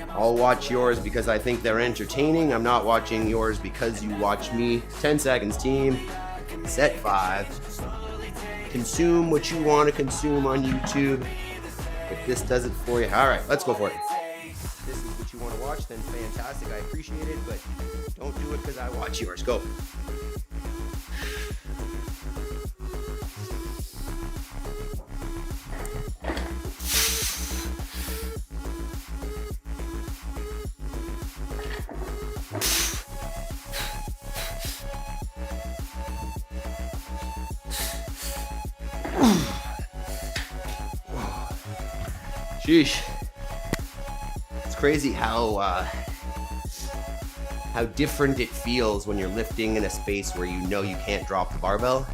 I'll watch yours because I think they're entertaining. I'm not watching yours because you watch me. 10 seconds, team. Set 5. Consume what you want to consume on YouTube. If this does it for you. All right, let's go for it. If this is what you want to watch, then fantastic. I appreciate it, but don't do it because I watch yours. Go. Sheesh. It's crazy how different it feels when you're lifting in a space where you know you can't drop the barbell.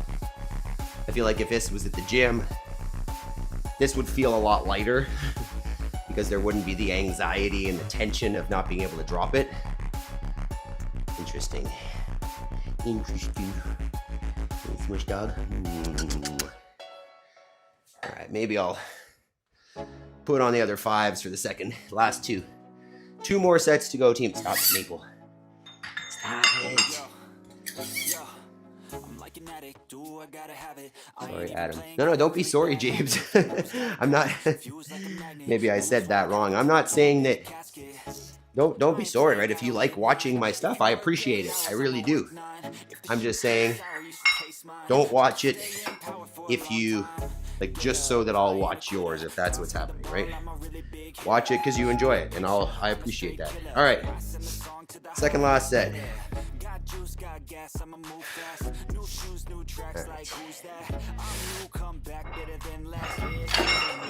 I feel like if this was at the gym, this would feel a lot lighter because there wouldn't be the anxiety and the tension of not being able to drop it. Interesting. Smush dog. All right, maybe I'll put on the other 5s for the last 2. 2 more sets to go, team. Stop it, Maple. Stop it. Sorry, Adam. No, don't be sorry, James. I'm not. Maybe I said that wrong. I'm not saying that. Don't be sorry, right? If you like watching my stuff, I appreciate it. I really do. I'm just saying, don't watch it if you like, just so that I'll watch yours, if that's what's happening, right? Watch it because you enjoy it, and I appreciate that. All right, second last set.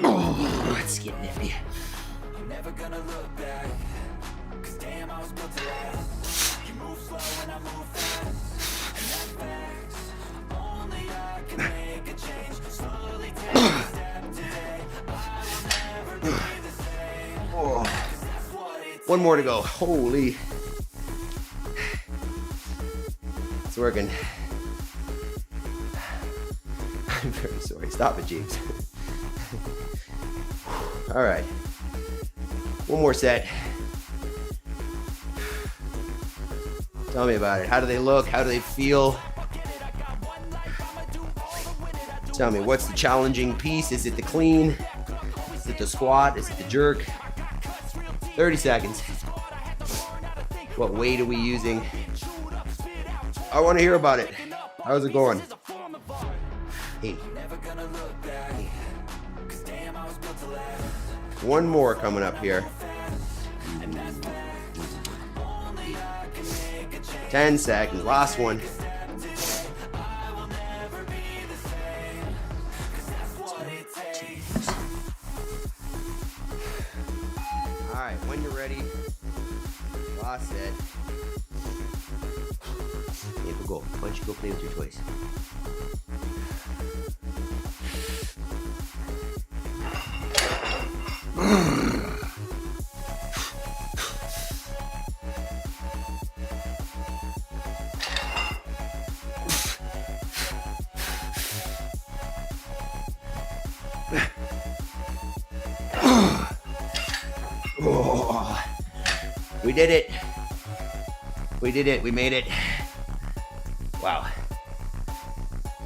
Oh, it's getting nippy. I'm never gonna look back, 'cause damn, I was built to last. You move slow and I move fast, and that's facts. Only I can make a change. Slowly take a step today. I will never be the same. Oh. One more to go. Holy. It's working. I'm very sorry. Stop it, James. All right. One more set. Tell me about it. How do they look? How do they feel? Tell me, what's the challenging piece? Is it the clean? Is it the squat? Is it the jerk? 30 seconds. What weight are we using? I want to hear about it. How's it going? Hey. One more coming up here. 10 seconds. Last one. All right, when you're ready. Last set. Yeah, go. Why don't you go play with your toys? Oh, we did it. We did it. We made it. Wow.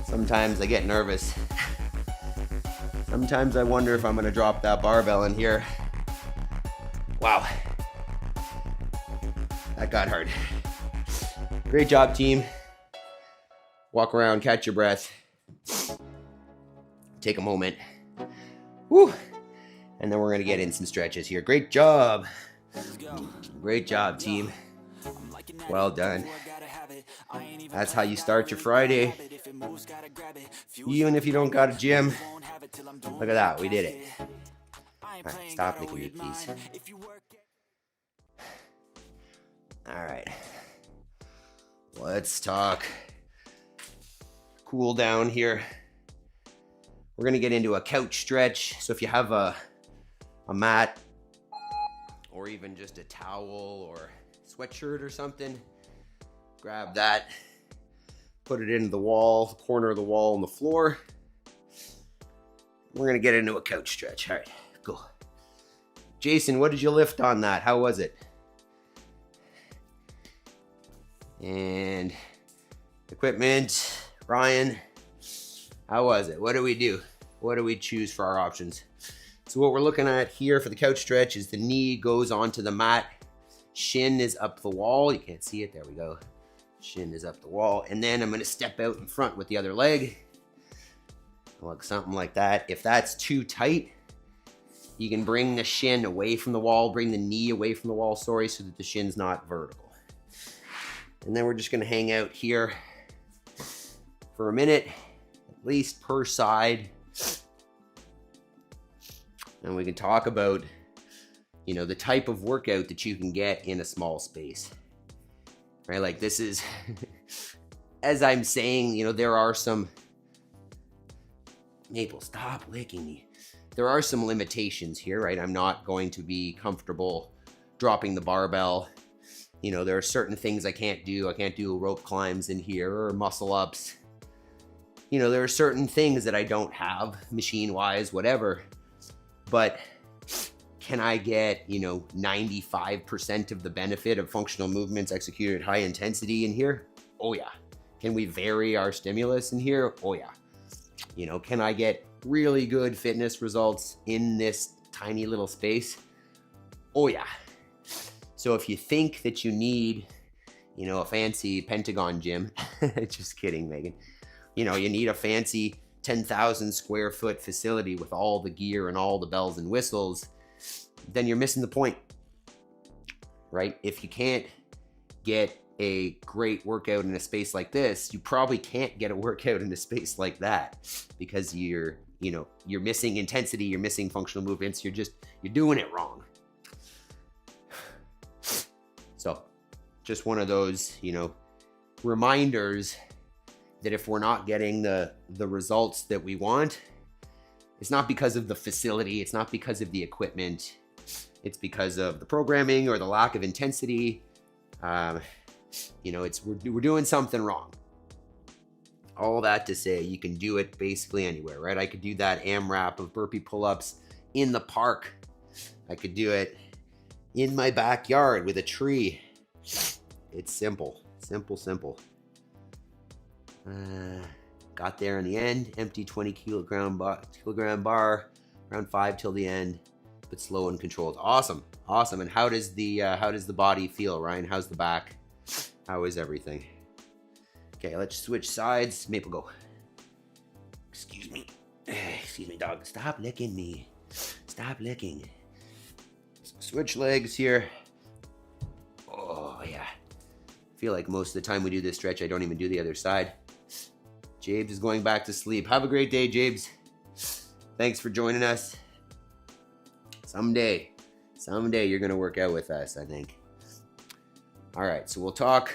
Sometimes I get nervous. Sometimes I wonder if I'm going to drop that barbell in here. Wow. That got hard. Great job, team. Walk around, catch your breath. Take a moment. Woo. And then we're going to get in some stretches here. Great job. Great job, team. Well done. That's how you start your Friday. Even if you don't got a gym. Look at that. We did it. All right, stop making me, please. All right. Let's talk cool down here. We're going to get into a couch stretch. So if you have a mat or even just a towel or sweatshirt or something, grab that, put it into the wall, the corner of the wall on the floor. We're going to get into a couch stretch. All right, go. Jason, what did you lift on that? How was it? And equipment, Ryan, how was it? What do we do? What do we choose for our options? So what we're looking at here for the couch stretch is the knee goes onto the mat. Shin is up the wall. You can't see it. There we go. Shin is up the wall. And then I'm going to step out in front with the other leg. Like something like that. If that's too tight, you can bring the shin away from the wall, bring the knee away from the wall, so that the shin's not vertical. And then we're just going to hang out here for a minute, at least per side. And we can talk about, the type of workout that you can get in a small space, right? Like this is, as I'm saying, there are some, Maple, stop licking me. There are some limitations here, right? I'm not going to be comfortable dropping the barbell. There are certain things I can't do. I can't do rope climbs in here or muscle ups. There are certain things that I don't have machine-wise, whatever. But can I get, 95% of the benefit of functional movements executed at high intensity in here? Oh yeah. Can we vary our stimulus in here? Oh yeah. Can I get really good fitness results in this tiny little space? Oh yeah. So if you think that you need, a fancy Pentagon gym, just kidding, Megan. You need a fancy 10,000 square foot facility with all the gear and all the bells and whistles, then you're missing the point, right? If you can't get a great workout in a space like this, you probably can't get a workout in a space like that because you're missing intensity, you're missing functional movements, you're doing it wrong. So just one of those, reminders that if we're not getting the results that we want, it's not because of the facility, it's not because of the equipment, it's because of the programming or the lack of intensity. We're doing something wrong. All that to say, you can do it basically anywhere, right? I could do that AMRAP of burpee pull-ups in the park. I could do it in my backyard with a tree. It's simple. Got there in the end, empty 20 kilogram bar, around 5 till the end, but slow and controlled. Awesome. And how does the body feel, Ryan? How's the back? How is everything? Okay, let's switch sides. Maple, go. Excuse me, dog. Stop licking me. Stop licking. Switch legs here. Oh yeah. Feel like most of the time we do this stretch, I don't even do the other side. Jabes is going back to sleep. Have a great day, Jabes. Thanks for joining us. Someday you're gonna work out with us, I think. All right, so we'll talk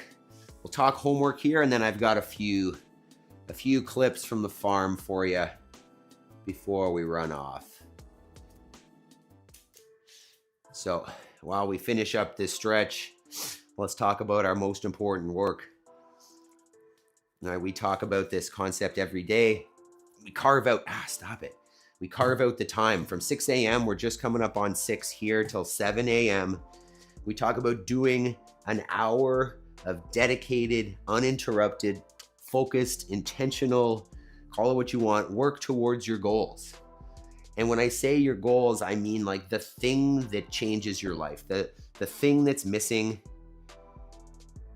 homework here, and then I've got a few clips from the farm for you before we run off. So while we finish up this stretch, let's talk about our most important work. All right, we talk about this concept every day. We carve out, We carve out the time from 6 a.m. We're just coming up on 6 here till 7 a.m. We talk about doing an hour of dedicated, uninterrupted, focused, intentional, call it what you want, work towards your goals. And when I say your goals, I mean like the thing that changes your life, the thing that's missing,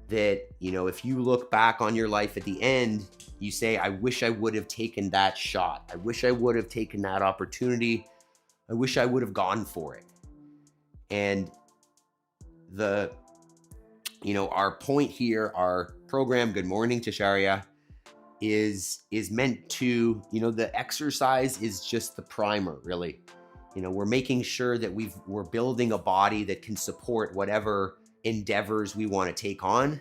that, if you look back on your life at the end, you say, I wish I would have taken that shot. I wish I would have taken that opportunity. I wish I would have gone for it. And our point here, our program, Good Morning Tasharia, is meant to, the exercise is just the primer, really. We're making sure that we're building a body that can support whatever endeavors we want to take on.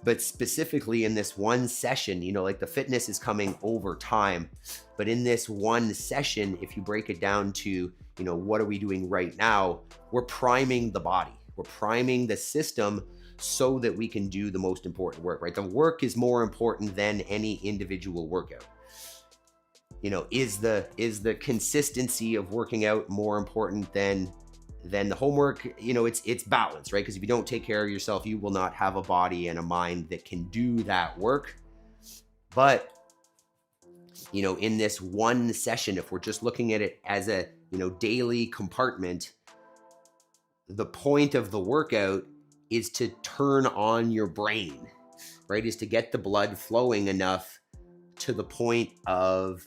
But specifically in this one session, like the fitness is coming over time, but in this one session, if you break it down to, what are we doing right now? We're priming the body. We're priming the system so that we can do the most important work, right? The work is more important than any individual workout. Is the consistency of working out more important than the homework? It's balance, right? Because if you don't take care of yourself, you will not have a body and a mind that can do that work. But, in this one session, if we're just looking at it as a, daily compartment, the point of the workout is to turn on your brain, right? Is to get the blood flowing enough to the point of,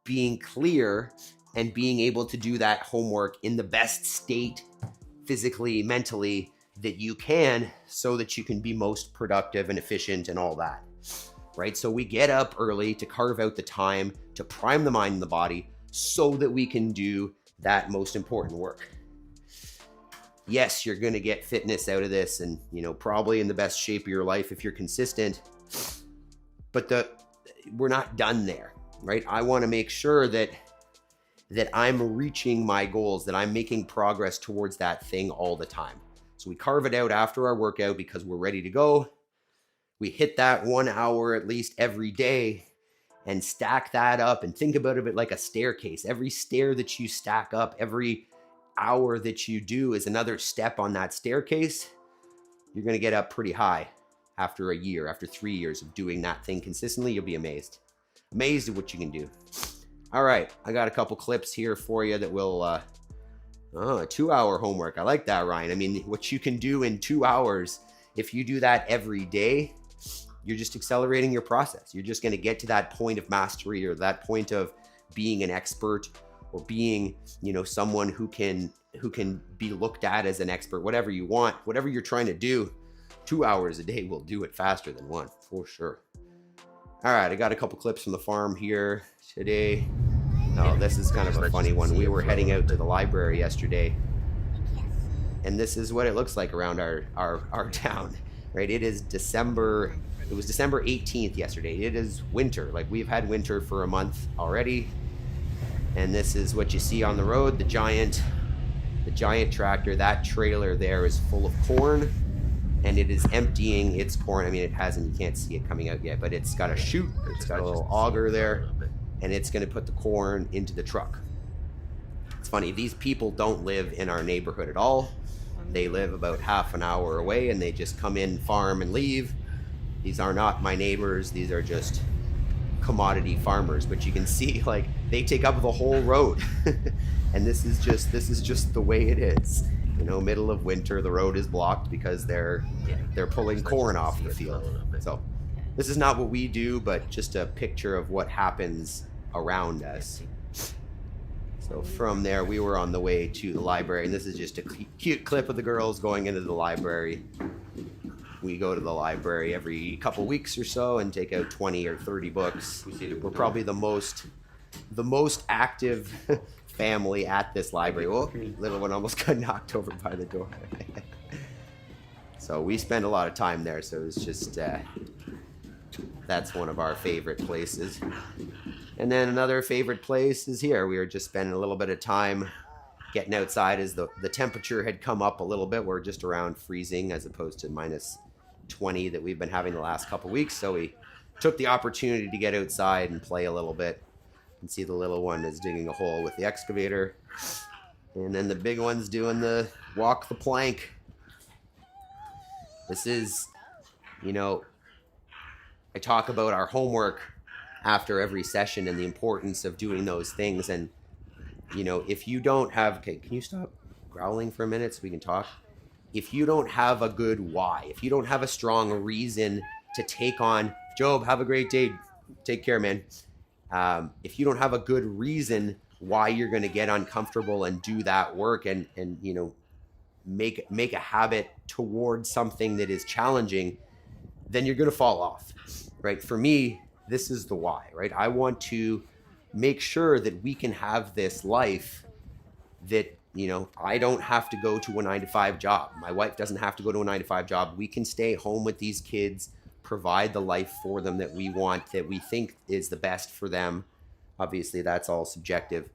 being clear and being able to do that homework in the best state, physically, mentally, that you can, so that you can be most productive and efficient and all that, right? So we get up early to carve out the time to prime the mind and the body so that we can do that most important work. Yes, you're going to get fitness out of this and, probably in the best shape of your life if you're consistent, but we're not done there, right? I want to make sure that I'm reaching my goals, that I'm making progress towards that thing all the time. So we carve it out after our workout because we're ready to go. We hit that 1 hour at least every day and stack that up and think about it like a staircase. Every stair that you stack up, every hour that you do is another step on that staircase. You're going to get up pretty high after a year, after 3 years of doing that thing consistently. You'll be amazed at what you can do. All right, I got a couple clips here for you that will, a 2-hour homework. I like that, Ryan. I mean, what you can do in 2 hours, if you do that every day, you're just accelerating your process. You're just going to get to that point of mastery, or that point of being an expert, or being, someone who can be looked at as an expert. Whatever you want, whatever you're trying to do, 2 hours a day will do it faster than one, for sure. All right, I got a couple clips from the farm here today. Oh, this is kind of a funny one. We were heading out to the library yesterday, and this is what it looks like around our town, right? It was December 18th yesterday. It is winter. Like, we've had winter for a month already. And this is what you see on the road, the giant tractor. That trailer there is full of corn, and it is emptying its corn. I mean, it hasn't, you can't see it coming out yet, but it's got a chute, it's got a little auger there, and it's going to put the corn into the truck. It's funny, these people don't live in our neighborhood at all. They live about half an hour away, and they just come in, farm, and leave. These are not my neighbors. These are just commodity farmers, but you can see, like, they take up the whole road. And this is just the way it is. Middle of winter, the road is blocked because they're pulling corn off the field. So this is not what we do, but just a picture of what happens around us. So from there, we were on the way to the library, and this is just a cute clip of the girls going into the library. We go to the library every couple weeks or so and take out 20 or 30 books. We're probably the most active family at this library. Oh, little one almost got knocked over by the door. So we spend a lot of time there. So it's just, that's one of our favorite places. And then another favorite place is here. We were just spending a little bit of time getting outside as the temperature had come up a little bit. We're just around freezing as opposed to minus 20 that we've been having the last couple weeks. So we took the opportunity to get outside and play a little bit. And see the little one is digging a hole with the excavator. And then the big one's doing the walk the plank. This is, I talk about our homework after every session and the importance of doing those things. And, if you don't have, okay, can you stop growling for a minute so we can talk? If you don't have a good why, if you don't have a strong reason to take on, Job, have a great day. Take care, man. If you don't have a good reason why you're going to get uncomfortable and do that work and make a habit towards something that is challenging, then you're going to fall off, right? For me, this is the why, right? I want to make sure that we can have this life that, I don't have to go to a 9-to-5 job. My wife doesn't have to go to a 9-to-5 job. We can stay home with these kids, provide the life for them that we want, that we think is the best for them. Obviously, that's all subjective.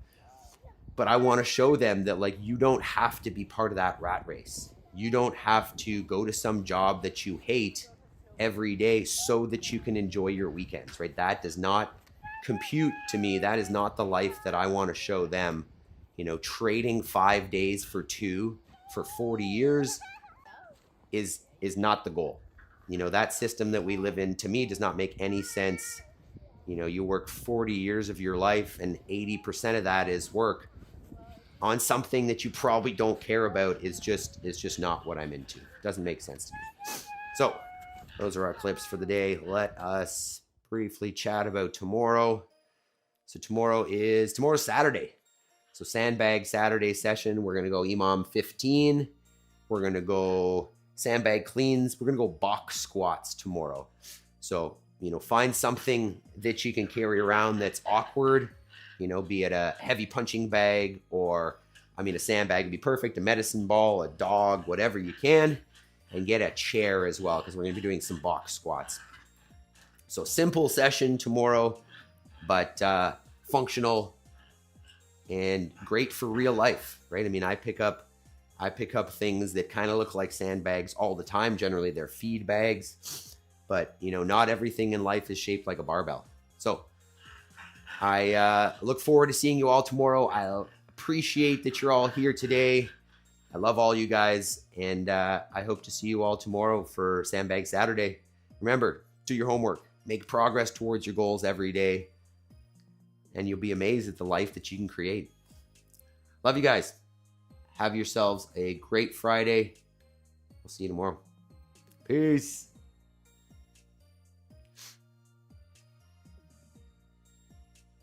But I want to show them that, like, you don't have to be part of that rat race. You don't have to go to some job that you hate every day so that you can enjoy your weekends, right? That does not compute to me. That is not the life that I want to show them. Trading 5 days for 2 for 40 years is not the goal. That system that we live in, to me, does not make any sense. You work 40 years of your life and 80% of that is work on something that you probably don't care about is just not what I'm into. Doesn't make sense to me. So those are our clips for the day. Let us briefly chat about tomorrow. So tomorrow's Saturday. So sandbag Saturday session. We're going to go EMOM 15. We're going to go sandbag cleans. We're going to go box squats tomorrow. So, find something that you can carry around that's awkward be it a heavy punching bag or, a sandbag would be perfect, a medicine ball, a dog, whatever you can, and get a chair as well because we're going to be doing some box squats. So simple session tomorrow, but functional and great for real life, right? I pick up things that kind of look like sandbags all the time. Generally, they're feed bags, but not everything in life is shaped like a barbell. So I look forward to seeing you all tomorrow. I appreciate that you're all here today. I love all you guys, and I hope to see you all tomorrow for Sandbag Saturday. Remember, do your homework, make progress towards your goals every day, and you'll be amazed at the life that you can create. Love you guys. Have yourselves a great Friday. We'll see you tomorrow. Peace.